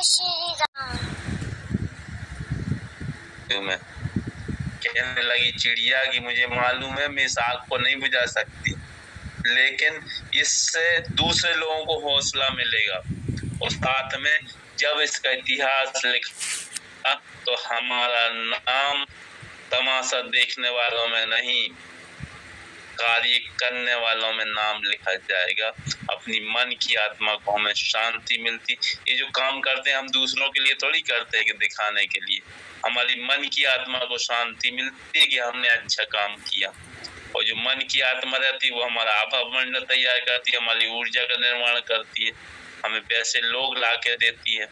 श्री राम। मैं कहने लगी चिड़िया कि मुझे मालूम है मैं इस आग को नहीं बुझा सकती, लेकिन इससे दूसरे लोगों को हौसला मिलेगा। और साथ में जब इसका इतिहास लिखा तो हमारा नाम तमाशा देखने वालों में नहीं, कार्य करने वालों में नाम लिखा जाएगा। अपनी मन की आत्मा को हमें शांति मिलती। ये जो काम करते हैं हम दूसरों के लिए थोड़ी करते हैं कि दिखाने के लिए। हमारी मन की आत्मा को शांति मिलती है कि हमने अच्छा काम किया। और जो मन की आत्मा रहती है वो हमारा आभा मंडल तैयार करती है, हमारी ऊर्जा का निर्माण करती है, हमें वैसे लोग ला के देती है,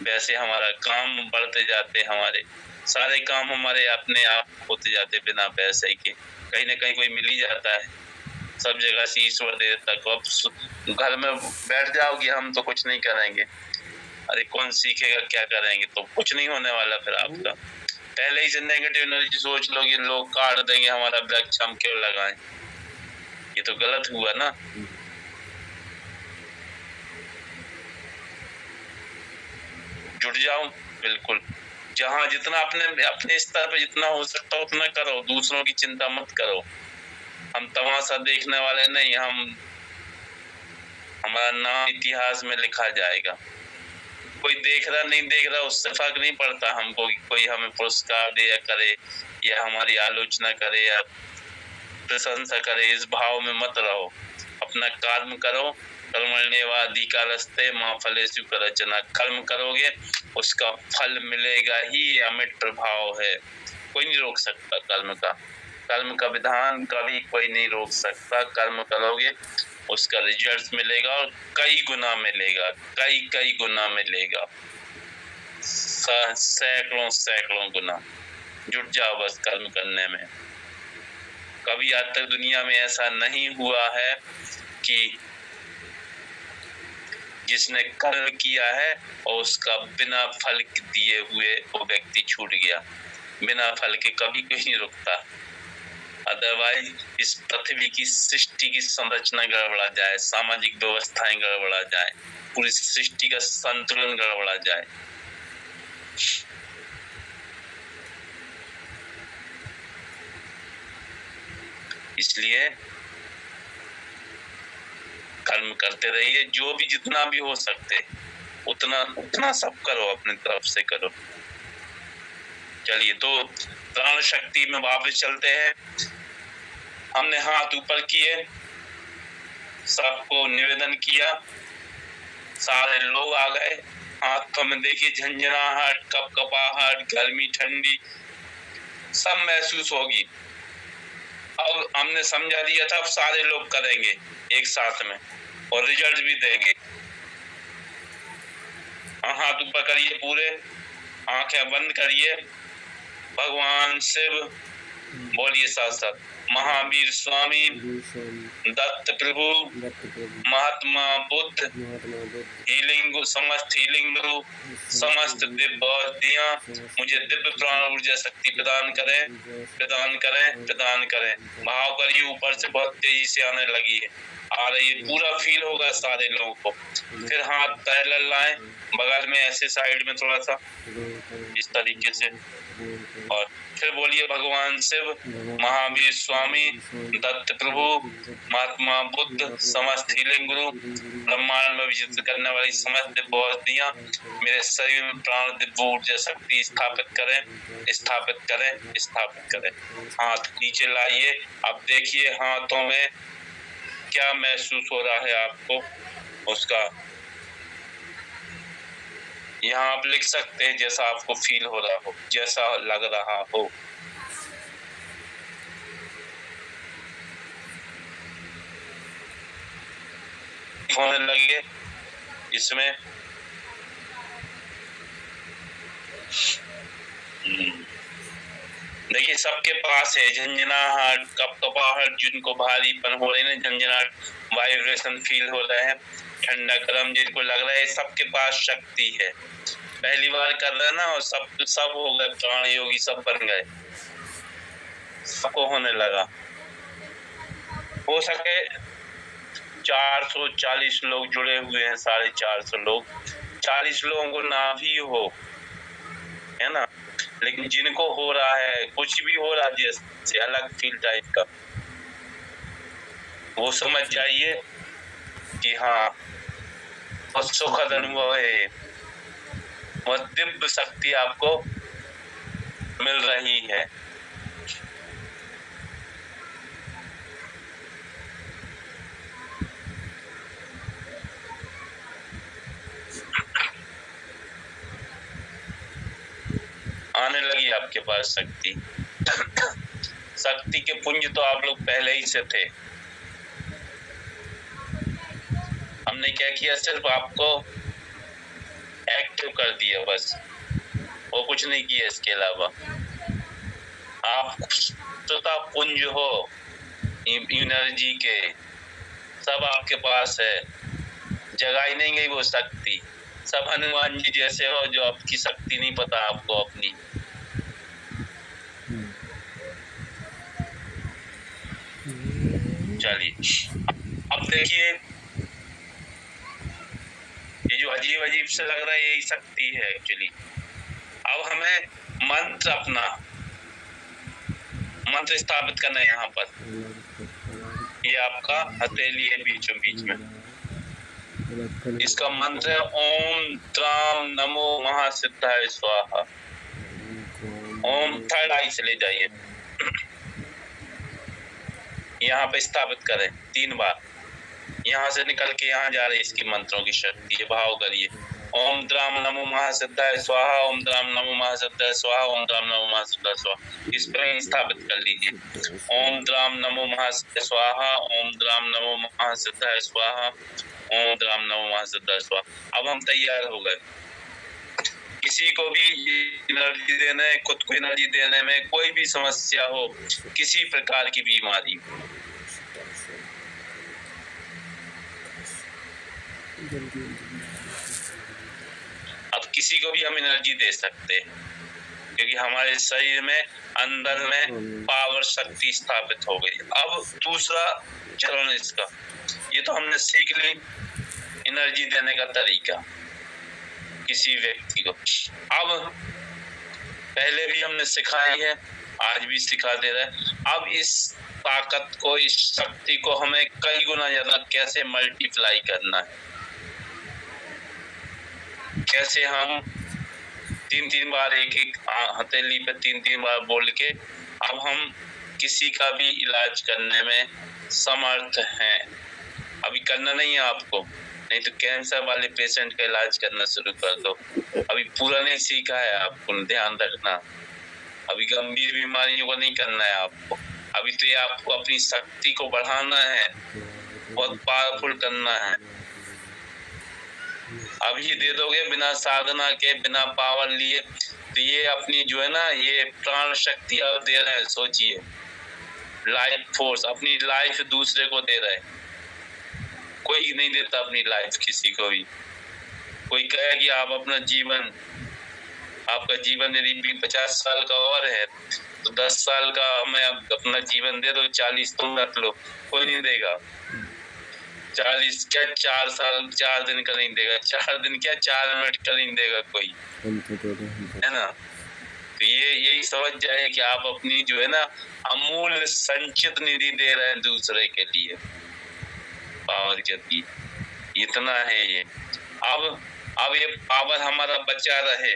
वैसे हमारा काम बढ़ते जाते, हमारे सारे काम हमारे अपने आप होते जाते बिना पैसे के। कहीं ना कहीं कोई मिल ही जाता है, सब जगह से ईश्वर दे देता है। अब घर में बैठ जाओगे हम तो कुछ नहीं करेंगे, अरे कौन सीखेगा क्या करेंगे, तो कुछ नहीं होने वाला फिर आपका। पहले ही से नेगेटिव एनर्जी सोच लोगे लोग काट देंगे हमारा वृक्ष, हम क्यों लगाएं, ये तो गलत हुआ ना। जुट जाओ बिल्कुल, जहाँ जितना अपने स्तर पे जितना हो सकता है उतना करो, दूसरों की चिंता मत करो। हम तमाशा देखने वाले नहीं, हमारा नाम इतिहास में लिखा जाएगा। कोई देख रहा नहीं देख रहा उससे फर्क नहीं पड़ता हमको कि कोई हमें पुरस्कार दे या करे या हमारी आलोचना करे या प्रशंसा करे। इस भाव में मत रहो, अपना कर्म करो। कर्मण्येवाधिकारस्ते मा फलेषु कदाचन। कर्म करोगे उसका फल मिलेगा ही, अमिट प्रभाव है, कोई नहीं रोक सकता कर्म का विधान कभी कोई नहीं रोक सकता। कर्म करोगे उसका रिजल्ट मिलेगा और कई गुना मिलेगा, कई गुना मिलेगा, सैकड़ों गुना। जुट जाओ बस कर्म करने में। कभी आज तक दुनिया में ऐसा नहीं हुआ है कि जिसने कर्म किया है और उसका बिना फल दिए हुए वो व्यक्ति छूट गया। बिना फल के कभी कोई नहीं रुकता, अदरवाइज इस पृथ्वी की सृष्टि की संरचना गड़बड़ा जाए, सामाजिक व्यवस्थाएं गड़बड़ा जाए, पूरी सृष्टि का संतुलन गड़बड़ा जाए। इसलिए कर्म करते रहिए, जो भी जितना भी हो सकते उतना सब करो, अपनी तरफ से करो। चलिए तो प्राण शक्ति में वापस चलते हैं। हमने हाथ ऊपर किए, सबको निवेदन किया, सारे लोग आ गए। हाथों में देखिए झंझनाहट, कपकपाहट, गर्मी ठंडी सब महसूस होगी। अब हमने समझा दिया था, अब सारे लोग करेंगे एक साथ में और रिजल्ट भी देंगे। हाथ ऊपर करिए, पूरे आंखें बंद करिए। भगवान शिव बोलिए साथ साथ, महावीर स्वामी, दत्त प्रभु, महात्मा बुद्ध, समस्त हीलिंग गुरु, समस्त दिव्य औषधियां मुझे दिव्य प्राण ऊर्जा शक्ति प्रदान करें। भाव करिए, ऊपर से बहुत तेजी से आने लगी है, आ रही है, पूरा फील होगा सारे लोगों को। फिर हाथ पैरेलल लाएं, बगल में ऐसे साइड में थोड़ा सा इस तरीके से, और फिर बोलिए भगवान शिव, महावीर स्वामी, दत्त प्रभु, महात्मा बुद्ध, समस्त हीलिंग गुरु, ब्रह्मांड में विजित करने वाली समस्त दिव्य औषधियां मेरे शरीर में प्राण दिव्य ऊर्जा शक्ति स्थापित करें। हाथ नीचे लाइए। अब देखिए हाथों में क्या महसूस हो रहा है आपको, उसका यहाँ आप लिख सकते हैं जैसा आपको फील हो रहा हो, जैसा लग रहा हो। होने लगे इसमें देखिए सबके पास है झंझनाहट, कपकपाहट, जिनको भारीपन हो रही है, झंझनाहट, वाइब्रेशन फील हो रहा है, ठंडा गरम जिनको लग रहा है, सबके पास शक्ति है। पहली बार कर रहे ना, और सब हो गए प्राण योगी, सब बन गए, सबको होने लगा। हो सके 440 लोग जुड़े हुए हैं, 450 लोग, 40 लोगों को ना भी हो, है ना, लेकिन जिनको हो रहा है, कुछ भी हो रहा है जैसे अलग फील टाइप का, वो समझ जाइए कि हाँ बहुत सुखद अनुभव है, बहुत दिव्य शक्ति आपको मिल रही है। आने लगी आपके पास शक्ति। शक्ति के पुंज तो आप लोग पहले ही से थे। हमने क्या किया, सिर्फ आपको एक्टिव कर दिया बस, वो कुछ नहीं किया इसके अलावा। आप स्वतः पुंज हो एनर्जी के, सब आपके पास है, जगाई नहीं गई वो शक्ति। सब हनुमान जी जैसे हो जो आपकी शक्ति नहीं पता आपको अपनी। चलिए अब देखिए, ये जो अजीब अजीब से लग रहा है यही शक्ति है एक्चुअली। अब हमें मंत्र अपना मंत्र स्थापित करना है यहाँ पर। ये आपका हथेली है बीचों बीच में, इसका मंत्र है ओम त्राम नमो महासिद्धाय स्वाहा। ओम थर्ड आई से ले जाइए, यहाँ पे स्थापित करें 3 बार, यहाँ से निकल के यहाँ जा रही है इसकी मंत्रों की शक्ति। ये भाव करिए, ओम द्राम नमो महासिद्धाय स्वाहा, ओम द्राम नमो महासिद्धाय स्वाहा, ओम द्राम नमो महासिद्धाय स्वाहा। इस पर स्थापित कर लीजिए, ओम द्राम नमो महासिद्धाय स्वाहा, ओम द्राम नमो महासिद्धाय स्वाहा, ओम द्राम नमो महासिद्धाय स्वाहा। अब हम तैयार हो गए। किसी को भी एनर्जी देने, खुद को एनर्जी देने में कोई भी समस्या हो, किसी प्रकार की बीमारी, अब किसी को भी हम एनर्जी दे सकते हैं, क्योंकि हमारे शरीर में अंदर में पावर शक्ति स्थापित हो गई। अब दूसरा चरण इसका, ये तो हमने सीख ली एनर्जी देने का तरीका किसी व्यक्ति को। अब पहले भी हमने सिखाई है, आज भी सिखा दे रहे हैं। अब इस ताकत को, इस शक्ति को हमें कई गुना ज्यादा कैसे मल्टीप्लाई करना है, कैसे हम 3-3 बार एक हथेली पे 3-3 बार बोल के अब हम किसी का भी इलाज करने में समर्थ हैं। अभी करना नहीं है आपको, नहीं तो कैंसर वाले पेशेंट का इलाज करना शुरू कर दो। अभी पूरा नहीं सीखा है आपको, ध्यान रखना। अभी गंभीर बीमारियों को नहीं करना है आपको, अभी तो ये आपको अपनी शक्ति को बढ़ाना है, बहुत पावरफुल करना है। अभी दे दोगे बिना साधना के, बिना पावर लिए, तो ये अपनी जो है ना, ये प्राण शक्ति आप दे रहे हैं। सोचिए, लाइफ फोर्स, अपनी लाइफ दूसरे को दे रहे हैं। कोई नहीं देता अपनी लाइफ किसी को भी। कोई कहे कि आप अपना जीवन, आपका जीवन यदि 50 साल का और है तो 10 साल का मैं अपना जीवन दे दो, 40 तुम रख लो, कोई नहीं देगा। 40 क्या 4 साल 4 दिन का नहीं देगा, 4 दिन क्या 4 मिनट का नहीं देगा कोई, है ना। तो ये यही समझ जाए कि आप अपनी जो है ना अमूल्य संचित निधि दे रहे हैं दूसरे के लिए, पावर के लिए। इतना है ये। अब ये पावर हमारा बचा रहे,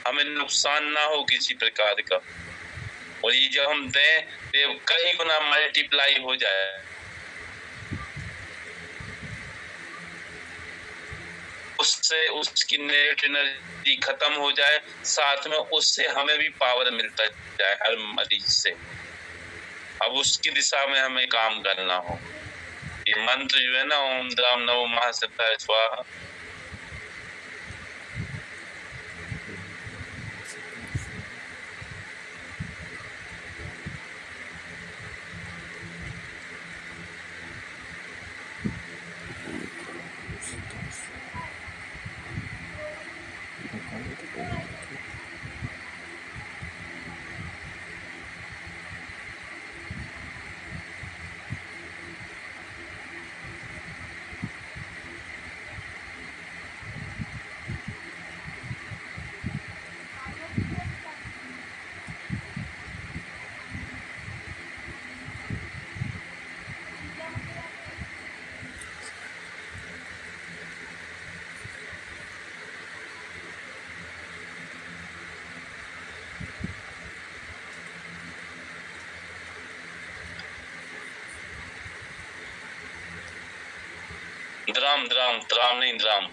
हमें नुकसान ना हो किसी प्रकार का, और ये जब हम दें तो कई गुना मल्टीप्लाई हो जाए। उससे उसकी नेगेटिव एनर्जी खत्म हो जाए, साथ में उससे हमें भी पावर मिलता जाए हर मरीज से। अब उसकी दिशा में हमें काम करना हो। ये मंत्र जो है ना, ओम द्राम नमो महासिद्धाय स्वाहा, द्राम द्राम द्राम नहीं द्राम।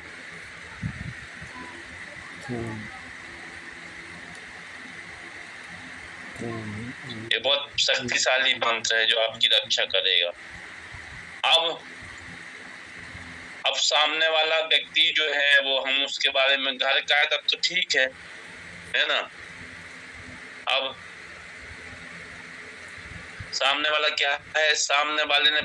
ये बहुत शक्तिशाली मंत्र है जो आपकी रक्षा करेगा। अब सामने वाला व्यक्ति जो है वो, हम उसके बारे में घर का है तब तो ठीक है ना। अब सामने वाला क्या है, सामने वाले ने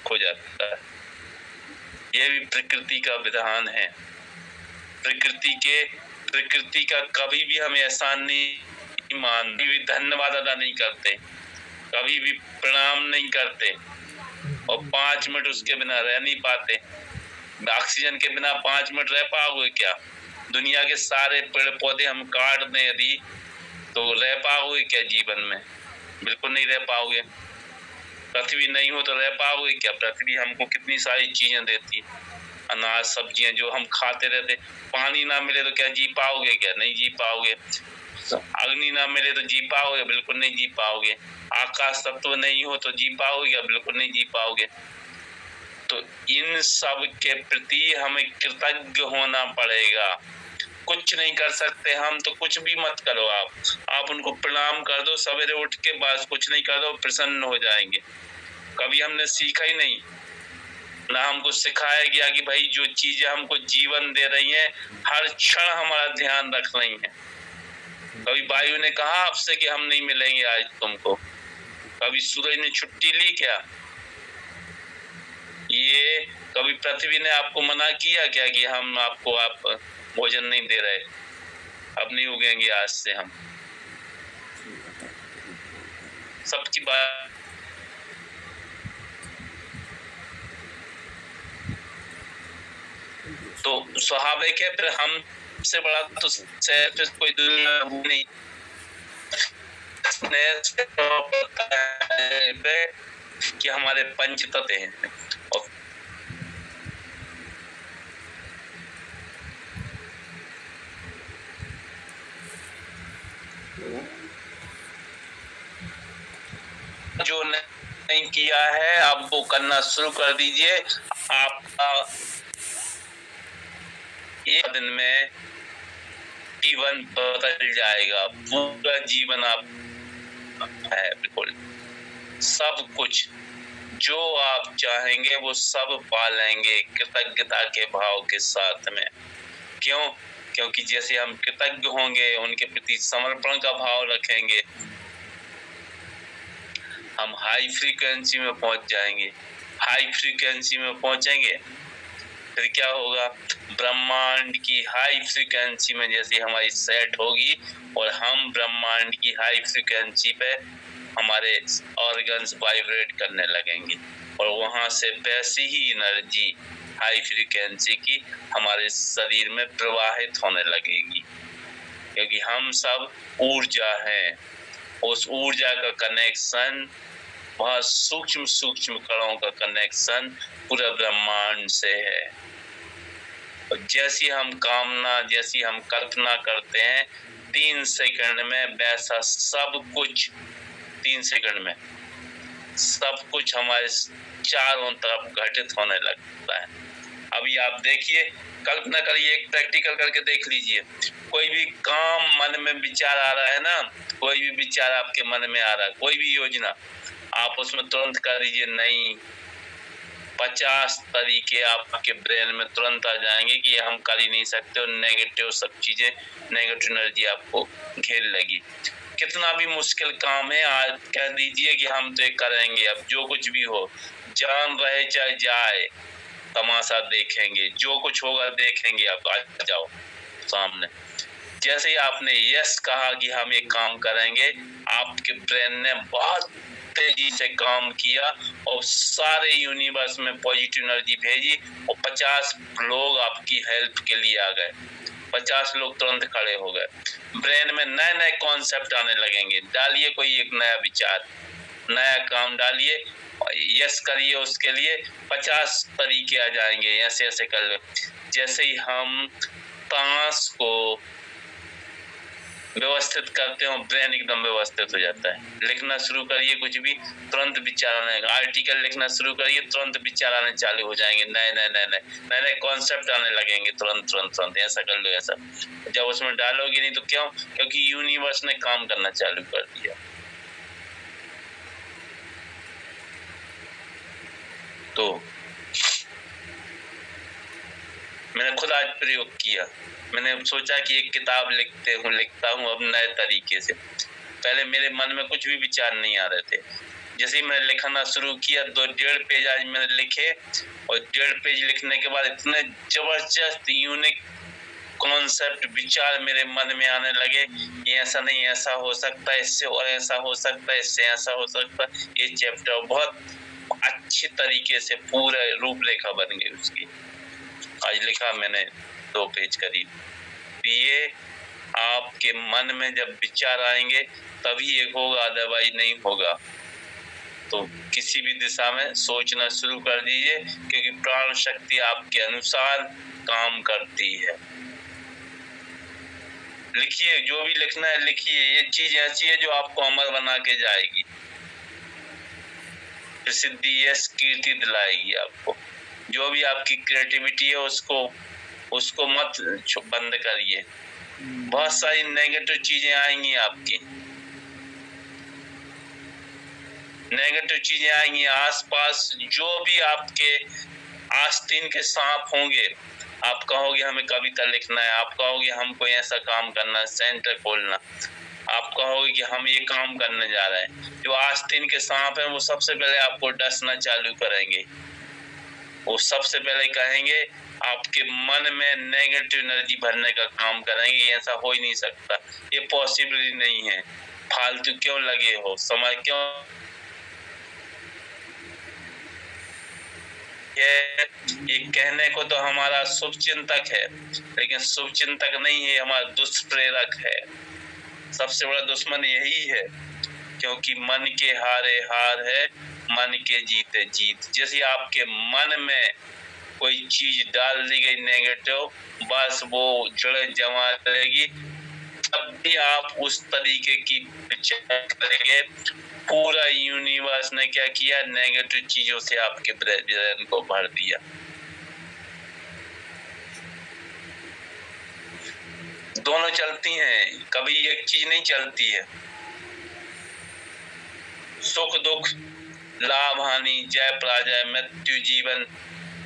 खो जाता है। यह भी प्रकृति का विधान है। प्रकृति का कभी भी हम एहसान नहीं मानते, कभी भी धन्यवाद अदा नहीं करते, कभी भी प्रणाम नहीं करते और 5 मिनट उसके बिना रह नहीं पाते। ऑक्सीजन के बिना 5 मिनट रह पाओगे क्या? दुनिया के सारे पेड़ पौधे हम काट दें यदि, तो रह पाओगे क्या जीवन में? बिल्कुल नहीं रह पाओगे। पृथ्वी नहीं हो तो रह पाओगे क्या? पृथ्वी हमको कितनी सारी चीजें देती, अनाज सब्जियां जो हम खाते रहते। पानी ना मिले तो क्या जी पाओगे क्या? नहीं जी पाओगे। अग्नि ना मिले तो जी पाओगे? बिल्कुल नहीं जी पाओगे। आकाश तत्व नहीं हो तो जी पाओगे क्या? बिल्कुल नहीं जी पाओगे। तो इन सब के प्रति हमें कृतज्ञ होना पड़ेगा। कुछ नहीं कर सकते हम तो कुछ भी मत करो। आप उनको प्रणाम कर दो, सवेरे उठ के बस कुछ नहीं कर दो, प्रसन्न हो जाएंगे। कभी हमने सीखा ही नहीं, ना हमको सिखाया गया कि भाई जो चीजें हमको जीवन दे रही हैं हर क्षण हमारा ध्यान रख रही हैं। कभी वायु ने कहा आपसे कि हम नहीं मिलेंगे आज तुमको? कभी सूरज ने छुट्टी ली क्या? ये कभी पृथ्वी ने आपको मना किया क्या कि हम आपको आप भोजन नहीं दे रहे, अब नहीं उगेंगे आज से हम? सबकी बात तो स्वाभाविक है। फिर हमसे बड़ा तो शायद कोई दुनिया नहीं कि हमारे पंच तत्व हैं। और जो नहीं किया है आप वो करना शुरू कर दीजिए। आपका एक दिन में जीवन बदल जाएगा। पूरा जीवन आप है, बिल्कुल सब कुछ जो आप चाहेंगे वो सब पालेंगे कृतज्ञता के भाव के साथ में। क्यों? क्योंकि जैसे हम कृतज्ञ होंगे, उनके प्रति समर्पण का भाव रखेंगे, हम हाई फ्रीक्वेंसी में पहुंच जाएंगे। हाई फ्रीक्वेंसी में पहुंचेंगे फिर क्या होगा? ब्रह्मांड की हाई फ्रीक्वेंसी में जैसे हमारी सेट होगी और हम ब्रह्मांड की हाई फ्रीक्वेंसी पे हमारे ऑर्गन्स वाइब्रेट करने लगेंगे और वहां से वैसी ही एनर्जी हाई फ्रीक्वेंसी की हमारे शरीर में प्रवाहित होने लगेगी, क्योंकि हम सब ऊर्जा हैं। उस ऊर्जा का कनेक्शन बहुत सूक्ष्म सूक्ष्म कणों का कनेक्शन पूरा ब्रह्मांड से है। और जैसी हम कामना, जैसी हम कल्पना करते हैं 3 सेकंड में, वैसा सब कुछ 3 सेकंड में सब कुछ हमारे चारों तरफ घटित होने लगता है। अभी आप देखिए, कल्पना करिए, एक प्रैक्टिकल करके देख लीजिए। कोई भी काम मन में विचार आ रहा है ना, कोई भी विचार आपके मन में आ रहा है, कोई भी योजना, आप उसमें तुरंत कर दीजिए नहीं। 50 तरीके आपके ब्रेन में तुरंत आ जाएंगे कि हम कर ही नहीं सकते, और नेगेटिव सब चीजें, नेगेटिव एनर्जी आपको घेर लगी। कितना भी मुश्किल काम है, आज कह दीजिए कि हम तो करेंगे, अब जो कुछ भी हो, जान रहे चाहे जाए, तमाशा देखेंगे, जो कुछ होगा देखेंगे, आप आ जाओ सामने। जैसे ही आपने यस कहा कि हम ये काम करेंगे, आपके ब्रेन ने बहुत तेजी से काम किया और सारे यूनिवर्स में पॉजिटिव एनर्जी भेजी और 50 लोग आपकी हेल्प के लिए आ गए। 50 लोग तुरंत खड़े हो गए। ब्रेन में नए नए कॉन्सेप्ट आने लगेंगे। डालिए कोई एक नया विचार, नया काम डालिए, यस करिए, उसके लिए 50 तरीके आ जाएंगे। ऐसे ऐसे कर लो। जैसे ही हम ताश को व्यवस्थित करते हो, ब्रेन एकदम व्यवस्थित हो जाता है। लिखना शुरू करिए, कुछ भी तुरंत विचार आने, आर्टिकल लिखना शुरू करिए, तुरंत विचार आने चालू हो जाएंगे, नए नए नए नए नए नए कॉन्सेप्ट आने लगेंगे तुरंत तुरंत तुरंत। ऐसा कर लो, ऐसा। जब उसमें डालोगे नहीं तो क्यों? क्योंकि यूनिवर्स ने काम करना चालू कर दिया। तो मैंने खुद आज प्रयोग किया। मैंने सोचा कि एक किताब लिखता हूँ अब नए तरीके से। पहले मेरे मन में कुछ भी विचार नहीं आ रहे थे। जैसे ही मैंने लिखना शुरू किया, 1.5 पेज आज मैंने लिखे, और 1.5 पेज लिखने के बाद इतने जबरदस्त यूनिक कॉन्सेप्ट, विचार मेरे मन में आने लगे। ये ऐसा नहीं, ऐसा हो सकता है, इससे और ऐसा हो सकता है, इससे ऐसा हो सकता है। ये चैप्टर बहुत अच्छी तरीके से पूरा रूपरेखा बन गई उसकी। आज लिखा मैंने 2 पेज करीब। ये आपके मन में जब विचार आएंगे तभी ये होगा, अदरवाइज नहीं होगा। तो किसी भी दिशा में सोचना शुरू कर दीजिए, क्योंकि प्राण शक्ति आपके अनुसार काम करती है। लिखिए, जो भी लिखना है लिखिए। ये चीज ऐसी है जो आपको अमर बना के जाएगी, प्रसिद्धि, यश, कीर्ति दिलाएगी आपको। जो भी आपकी क्रिएटिविटी है उसको मत बंद करिए। बहुत सारी नेगेटिव चीजें आएंगी, आपकी नेगेटिव चीजें आएंगी आसपास। जो भी आपके आस्तीन के सांप होंगे, आप कहोगे हमें कविता लिखना है, आप कहोगे हमको ऐसा काम करना है, सेंटर खोलना, आप कहोगे कि हम ये काम करने जा रहे हैं। जो आस्तीन के सांप हैं वो सबसे पहले आपको डसना चालू करेंगे। वो सबसे पहले कहेंगे, आपके मन में नेगेटिव एनर्जी भरने का काम करेंगे। ऐसा हो ही नहीं सकता, ये पॉसिबल ही नहीं है, फालतू क्यों लगे हो, समय क्यों। ये कहने को तो हमारा शुभ चिंतक है, लेकिन शुभ चिंतक नहीं है, हमारा दुष्प्रेरक है। सबसे बड़ा दुश्मन यही है, क्योंकि मन के हारे हार है, मन के जीते जीत। जैसे आपके मन में कोई चीज डाल दी गई नेगेटिव, बस वो जड़ें जमा लेगी। तब भी आप उस तरीके की विचार करेंगे। पूरा यूनिवर्स ने क्या किया, नेगेटिव चीजों से आपके ब्रेन को भर दिया। दोनों चलती हैं, कभी एक चीज नहीं चलती है। सुख दुख, लाभ हानि, जय पराजय, मृत्यु जीवन,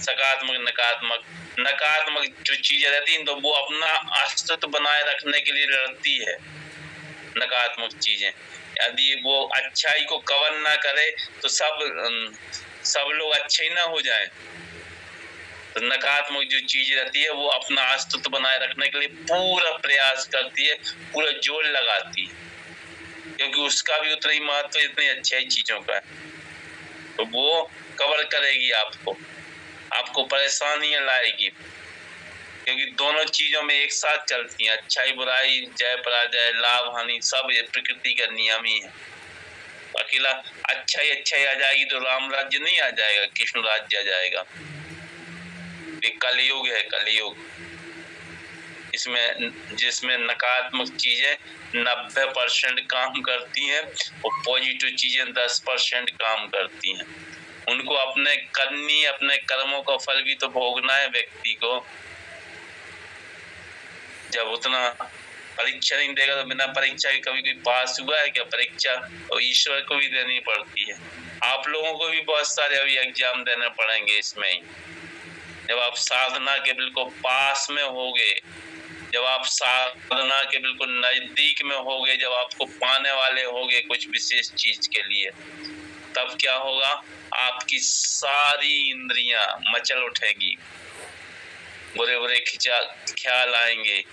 सकारात्मक नकारात्मक। नकारात्मक जो चीजें रहती हैं तो वो अपना अस्तित्व बनाए रखने के लिए लड़ती है। नकारात्मक चीजें यदि वो अच्छाई को कवर ना करे तो सब लोग अच्छे ही ना हो जाएं। तो नकारात्मक जो चीज रहती है वो अपना अस्तित्व बनाए रखने के लिए पूरा प्रयास करती है, पूरा जोर लगाती है। क्योंकि उसका भी उतना ही महत्व इतनी अच्छी चीजों का है। तो वो कवर करेगी आपको परेशानियां लाएगी, क्योंकि दोनों चीजों में एक साथ चलती हैं। अच्छाई बुराई, जय पराजय, लाभ हानि, सब ये प्रकृति का नियम ही है। अकेला अच्छाई आ जाएगी तो राम राज्य नहीं आ जाएगा, कृष्ण राज्य आ जाएगा। ये कलयुग है, कलयुग। जिसमें नकारात्मक चीजें 90% काम करती हैं और पॉजिटिव चीजें 10% काम करती हैं। उनको अपने कर्मों का फल भी तो भोगना है व्यक्ति को। जब उतना परीक्षा नहीं देगा तो बिना परीक्षा के कभी कोई पास हुआ है क्या? परीक्षा तो ईश्वर को भी देनी पड़ती है। आप लोगों को भी बहुत सारे अभी एग्जाम देने पड़ेंगे इसमें ही। जब आप साधना के बिल्कुल पास में होगे, जब आप साधना के बिल्कुल नजदीक में होगे, जब आपको पाने वाले होगे कुछ विशेष चीज के लिए, तब क्या होगा? आपकी सारी इंद्रियां मचल उठेगी, बुरे बुरे ख्याल आएंगे,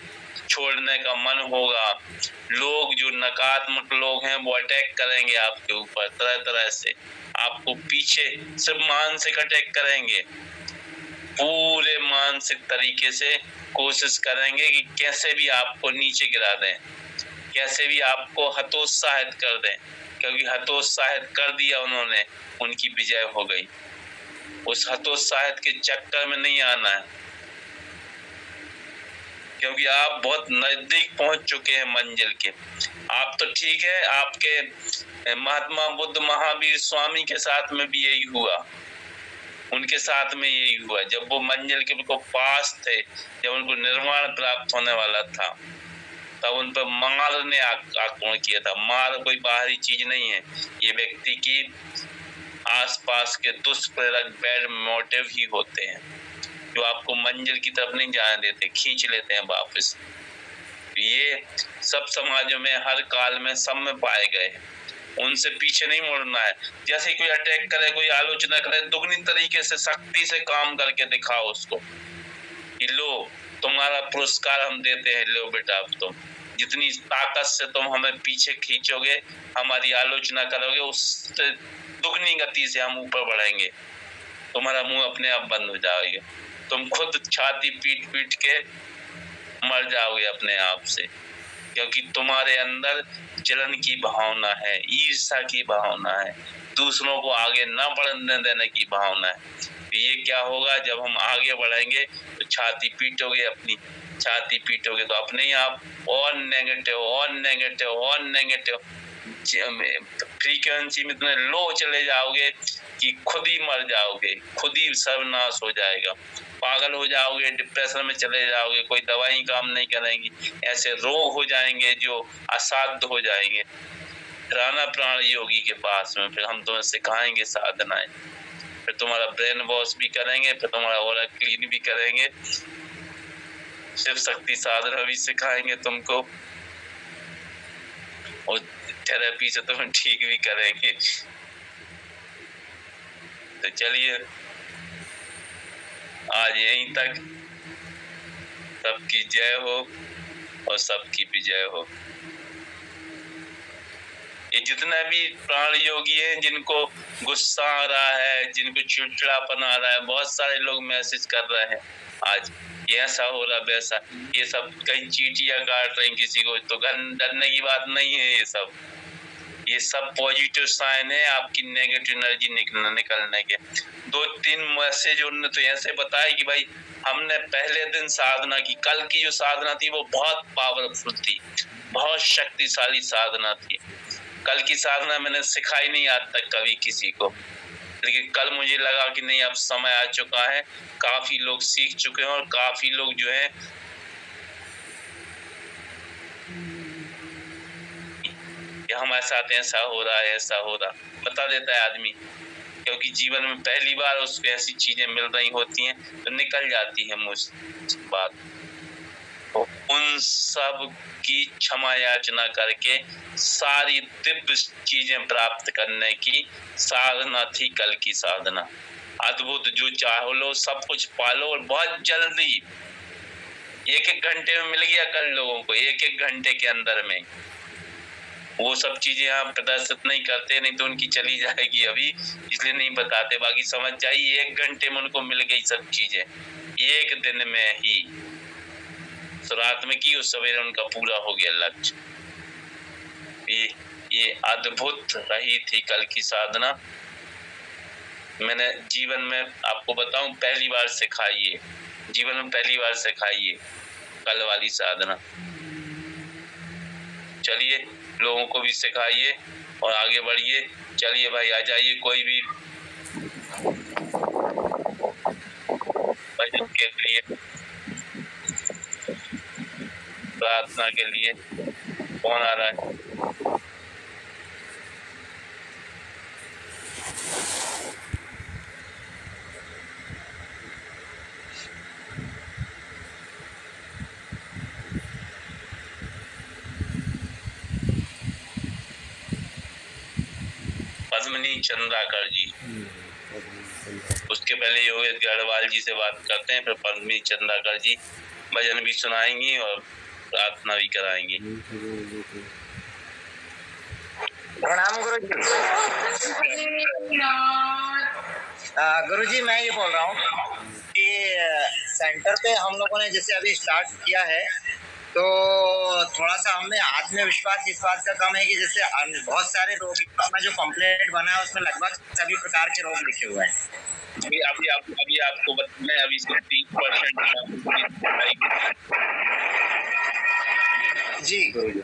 छोड़ने का मन होगा। लोग जो नकारात्मक लोग हैं वो अटैक करेंगे आपके ऊपर तरह तरह से, आपको पीछे सिर्फ मानसिक अटैक करेंगे। पूरे मानसिक तरीके से कोशिश करेंगे कि कैसे भी आपको नीचे गिरा दें, कैसे भी आपको हतोत्साहित कर दें, क्योंकि हतोत्साहित कर दिया उन्होंने, उनकी विजय हो गई। उस हतोत्साहित के चक्कर में नहीं आना है, क्योंकि आप बहुत नजदीक पहुंच चुके हैं मंजिल के। आप तो ठीक है, आपके महात्मा बुद्ध महावीर स्वामी के साथ में भी यही हुआ, उनके साथ में यही हुआ। जब वो मंजिल के बिल्कुल पास थे, जब उनको निर्वाण प्राप्त होने वाला था, तब उन पर मार ने आक्रमण किया था। मार कोई बाहरी चीज नहीं है, ये व्यक्ति की आसपास के दुष्प्रेरक बैड मोटिव ही होते हैं, जो आपको मंजिल की तरफ नहीं जाने देते, खींच लेते हैं वापस। ये सब समाजों में हर काल में सब में पाए गए, उनसे पीछे नहीं मुड़ना है। जैसे कोई अटैक करे, कोई आलोचना करे, दुगनी तरीके से शक्ति से काम करके दिखाओ उसको कि लो तुम्हारा पुरस्कार हम देते हैं, लो बेटा अब तुम जितनी ताकत से तुम हमें पीछे खींचोगे, हमारी आलोचना करोगे, उससे दुगनी गति से हम ऊपर बढ़ेंगे। तुम्हारा मुंह अपने आप बंद हो जाएगा, तुम खुद छाती पीट पीट के मर जाओगे अपने आप से, क्योंकि तुम्हारे अंदर जलन की भावना है, ईर्ष्या की भावना है, दूसरों को आगे न बढ़ने देने की भावना है। ये क्या होगा? जब हम आगे बढ़ेंगे तो छाती पीटोगे, अपनी छाती पीटोगे तो अपने ही आप और नेगेटिव फ्रीक्वेंसी में इतने लो चले जाओगे कि खुद ही मर जाओगे, खुद ही सर्वनाश हो जाएगा, पागल हो जाओगे, डिप्रेशन में चले जाओगे, कोई दवाई काम नहीं करेंगी, ऐसे रोग हो जाएंगे जो असाध्य हो जाएंगे। राणा प्राण योगी के पास में फिर हम तुम्हें सिखाएंगे साधनाएं, फिर तुम्हारा ब्रेन वॉश भी करेंगे, फिर तुम्हारा ऑरा क्लीन भी करेंगे, शिव शक्ति साधना भी सिखाएंगे तुमको, और थेरेपी से तुम्हें ठीक भी करेंगे। तो चलिए आज यहीं तक। सबकी जय हो और सबकी विजय हो। ये जितना भी प्राण योगी हैं, जिनको गुस्सा आ रहा है, जिनको चिड़चिड़ापन आ रहा है, बहुत सारे लोग मैसेज कर रहे हैं आज ये ऐसा हो रहा वैसा, ये सब कहीं चींटियां काट रही किसी को, तो डरने की बात नहीं है। ये सब पॉजिटिव साइन है आपकी नेगेटिव एनर्जी निकलने के। 2-3 मैसेज उन्होंने तो ऐसे बताया कि भाई हमने पहले दिन साधना की, कल की जो साधना थी वो बहुत पावरफुल थी, बहुत शक्तिशाली साधना थी। कल की साधना मैंने सिखाई नहीं आज तक कभी किसी को, लेकिन कल मुझे लगा कि नहीं अब समय आ चुका है, काफी लोग सीख चुके हैं और काफी लोग जो है हमारे साथ ऐसा हो रहा है, ऐसा हो रहा, बता देता है आदमी, क्योंकि जीवन में पहली बार उसको ऐसी चीजें मिल रही होती हैं तो निकल जाती है मुझ बात। तो उन सब की क्षमा याचना करके सारी दिव्य चीजें प्राप्त करने की साधना थी कल की साधना। अद्भुत, जो चाहो लो सब कुछ पालो, और बहुत जल्दी 1-1 घंटे में मिल गया कल लोगों को, 1-1 घंटे के अंदर में वो सब चीजें आप प्रदर्शित नहीं करते, नहीं तो उनकी चली जाएगी अभी, इसलिए नहीं बताते। बाकी समझ जाइए 1 घंटे में उनको मिल गई सब चीजें, 1 दिन में ही। रात में की उस सवेरे उनका पूरा हो गया लक्ष्य। ये अद्भुत रही थी कल की साधना। मैंने जीवन में आपको बताऊं पहली बार सिखाई, जीवन में पहली बार सिखाई कल वाली साधना। चलिए लोगों को भी सिखाइए और आगे बढ़िए। चलिए भाई आ जाइए, कोई भी भजन के लिए, प्रार्थना के लिए कौन आ रहा है? पद्मिनी चंद्राकर जी। उसके पहले योगेश गढ़वाल जी से बात करते हैं, फिर पद्मिनी चंद्राकर जी भजन भी सुनाएंगी और प्रार्थना भी कराएंगी। प्रणाम गुरु जी। गुरु जी मैं ये बोल रहा हूँ कि सेंटर पे हम लोगों ने जैसे अभी स्टार्ट किया है, तो थोड़ा सा हमें आत्मविश्वास इस बात का कम है कि जैसे बहुत सारे रोगियों में जो कंप्लेंट बना है उसमें लगभग सभी प्रकार के रोग लिखे हुए हैं। अभी आपको मैं अभी 30% जी गुरु जी।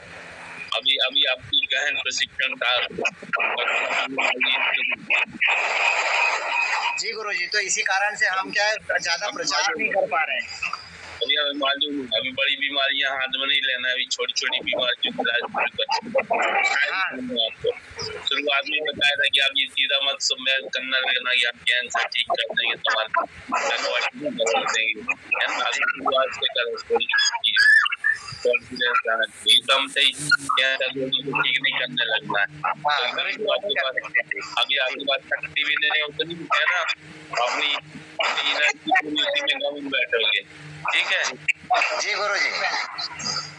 अभी आपकी गहन प्रशिक्षण का जी गुरु जी, तो इसी कारण से हम क्या है ज्यादा प्रचार नहीं कर पा रहे हैं। अभी हमें मालूम, अभी बड़ी बीमारियां हाथ में नहीं लेना है, अभी छोटी छोटी बीमारियों का आपको शुरुआत में बताया था कि आप ये सीधा मत सुमेर करना लेना या कैंसर ठीक कर देंगे, शुरुआत से करो एकदम से ठीक नहीं करने लगना है। अभी आपकी बात शक्ति भी नहीं उतनी है ना, अपनी एनर्जी में गम बैठोगे, ठीक है जी गुरु जी।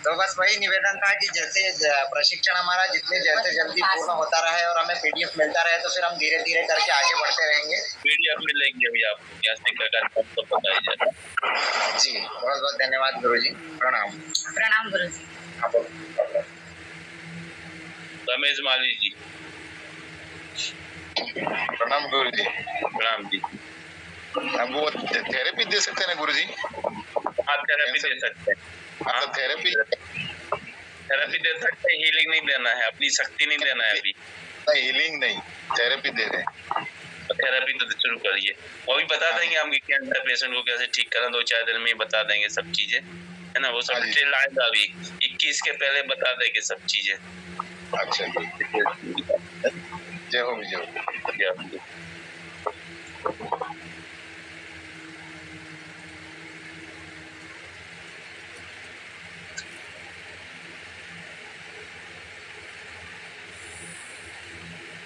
तो बस वही निवेदन था कि जैसे प्रशिक्षण हमारा जितने जैसे जल्दी पूर्ण होता रहे और हमें पीडीएफ मिलता रहे, तो फिर हम धीरे धीरे करके आगे बढ़ते रहेंगे। पीडीएफ मिलेगी अभी आपको, कैसे सबको बताया जाए। जी बहुत बहुत धन्यवाद गुरु जी। प्रणाम। प्रणाम गुरु जी। रमेश माली जी। प्रणाम गुरु जी। प्रणाम जी। अब वो थेरेपी दे सकते हैं ना गुरु जी? हाँ थेरेपी दे सकते हैं। हाँ थेरेपी दे सकते हैं, हीलिंग नहीं देना है, अपनी शक्ति नहीं देना है अभी। नहीं हीलिंग नहीं, थेरेपी दे रहे हैं। थेरेपी तो शुरू करिए, वो भी बता देंगे हम कि कैंसर पेशेंट को कैसे ठीक करना, 2-4 दिन में ही बता देंगे सब चीजें, है ना। वो सब डिटेल आएगा अभी 21 के पहले बता देंगे सब चीजें। अच्छा जय हो विजय।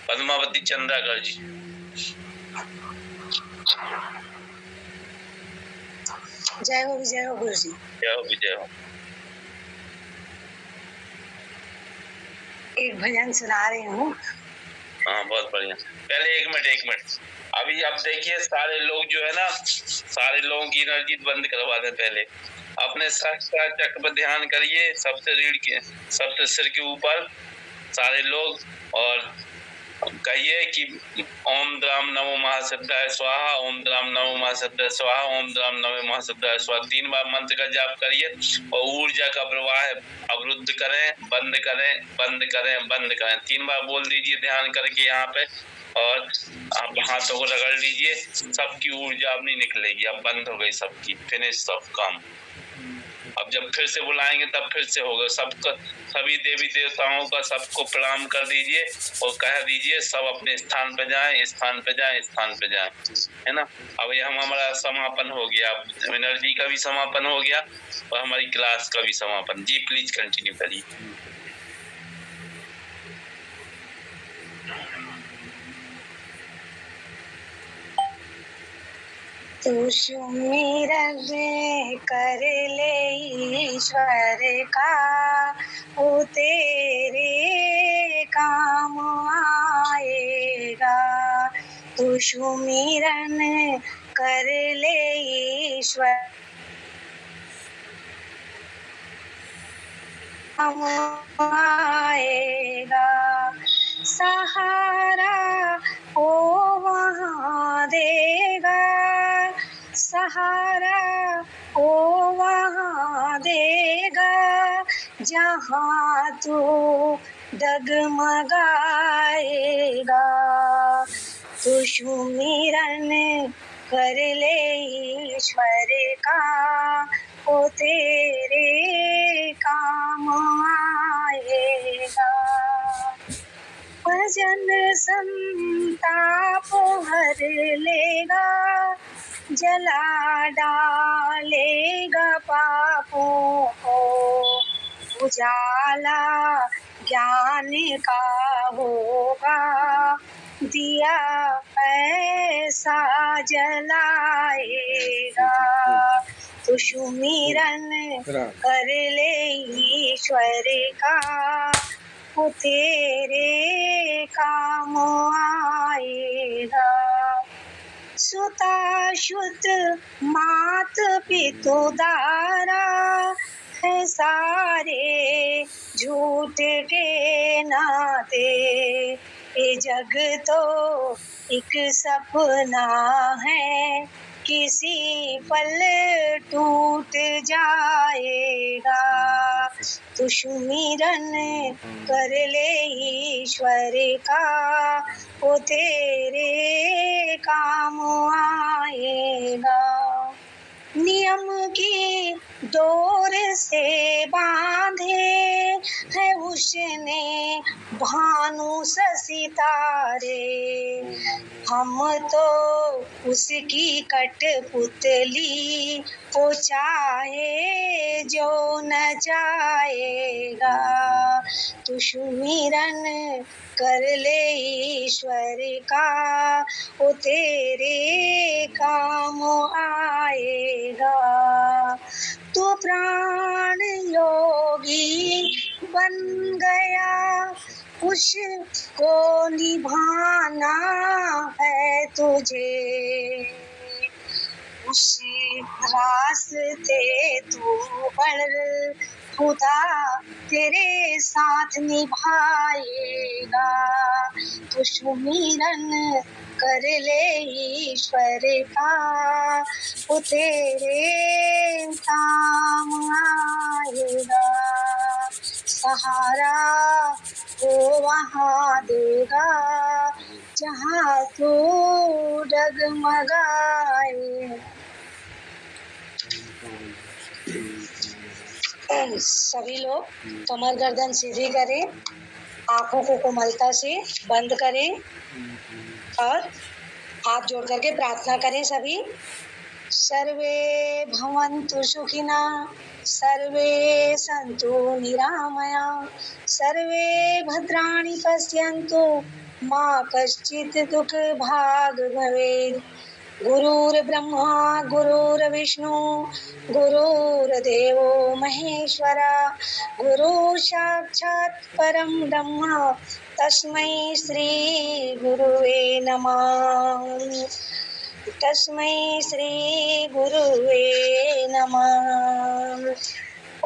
पद्मावती चंद्राकर जी। जय हो विजय हो गुरु जी। जय हो विजय हो। एक भजन सुना रही हूँ। हाँ बहुत बढ़िया। पहले एक मिनट अभी आप देखिए, सारे लोग जो है ना, सारे लोगों की एनर्जी बंद करवा दें। पहले अपने सहस्त्र चक्र पर ध्यान करिए, सबसे रीढ़ के, सबसे सिर के ऊपर सारे लोग, और कहिए कि ओम द्राम नमो महासिद्धाय स्वाहा, ओम द्राम नमो महासिद्धाय स्वाहा, ओम द्राम नमो महासिद्धाय स्वाहा। 3 बार मंत्र का जाप करिए और ऊर्जा का प्रवाह अवरुद्ध करें, बंद करें, बंद करें, बंद करें। 3 बार बोल दीजिए ध्यान करके यहाँ पे, और आप हाथों को रगड़ लीजिए, सबकी ऊर्जा अब नहीं निकलेगी, अब बंद हो गई सबकी, फिनिश सब काम। अब जब फिर से बुलाएंगे तब फिर से होगा। सबका, सभी देवी देवताओं का सबको प्रणाम कर दीजिए और कह दीजिए सब अपने स्थान पे जाएं, स्थान पे जाएं, स्थान पे जाएं, है ना। अब ये हमारा समापन हो गया, एनर्जी का भी समापन हो गया और हमारी क्लास का भी समापन। जी प्लीज कंटिन्यू करिए। तू सुमिर कर ले ईश्वर का, वो तेरे काम आएगा। तू सुमिरन कर ले ईश्वर काम आएगा। सहारा वो वहाँ देगा, सहारा वो वहाँ देगा जहाँ तू डगमगाएगा। तू सुमिरन कर ले ईश्वर का, वो तेरे काम आएगा। भजन संताप हर लेगा, जला डालेगा पापों को। उजाला ज्ञान का होगा, दिया ऐसा जलाएगा। तू सुमिरन कर ले ईश्वर का, वो तेरे काम आएगा। सुता शुत मात पितु दारा है सारे झूठ के नाते। ये जग तो एक सपना है, किसी पल टूट जाएगा। तू सुमिरन कर ले ईश्वर का, वो तेरे काम आएगा। नियम की डोर से बांधे है उसने भानु सितारे। हम तो उसकी कठपुतली, वो चाहे जो न चाहेगा। तू सुमिरन कर ले ईश्वर का, वो तेरे काम आएगा। तू प्राण योगी बन गया, उसको निभाना है तुझे। उस रास्ते तू बढ़, खुदा तेरे साथ निभाएगा। तू सुमिरन कर ले ईश्वर का, वो तेरे काम आएगा। सहारा वो वहाँ देगा जहाँ तू डगमगाए। सभी लोग कमर गर्दन सीधी करें, आंखों को कोमलता से बंद करें और हाथ जोड़ करके प्रार्थना करें सभी। सर्वे भवन्तु सुखिनः, सर्वे सन्तु निरामयाः, सर्वे भद्राणि पश्यन्तु, मा कश्चित् दुःखभाग् भवेत्। गुरुर्ब्रह्मा गुरुर्विष्णु गुरुर्देवो महेश्वर, गुरु साक्षात् परं ब्रह्म, तस्मै श्री गुरुवे नमः। तस्मै श्री गुरुवे नमः।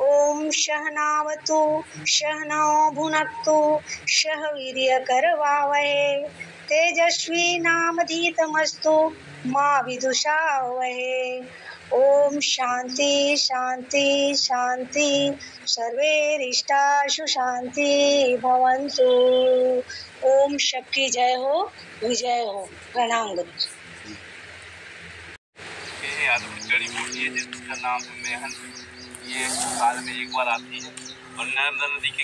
ओम सहनावतु सहनौ भुनक्तु सह वीर्यकरवावहै, तेजस्वी नामधीतमस्तु मा विदुषावहै। ओम शांति शांति शांति, सर्वैरिष्टाशु शांति भवन्तु। ओम सबकी जय हो, विजय हो। प्रणाम गुरु। जड़ी बूटी है जिसका नाम है मेहन। ये साल में एक बार आती है और नर्मदा नदी के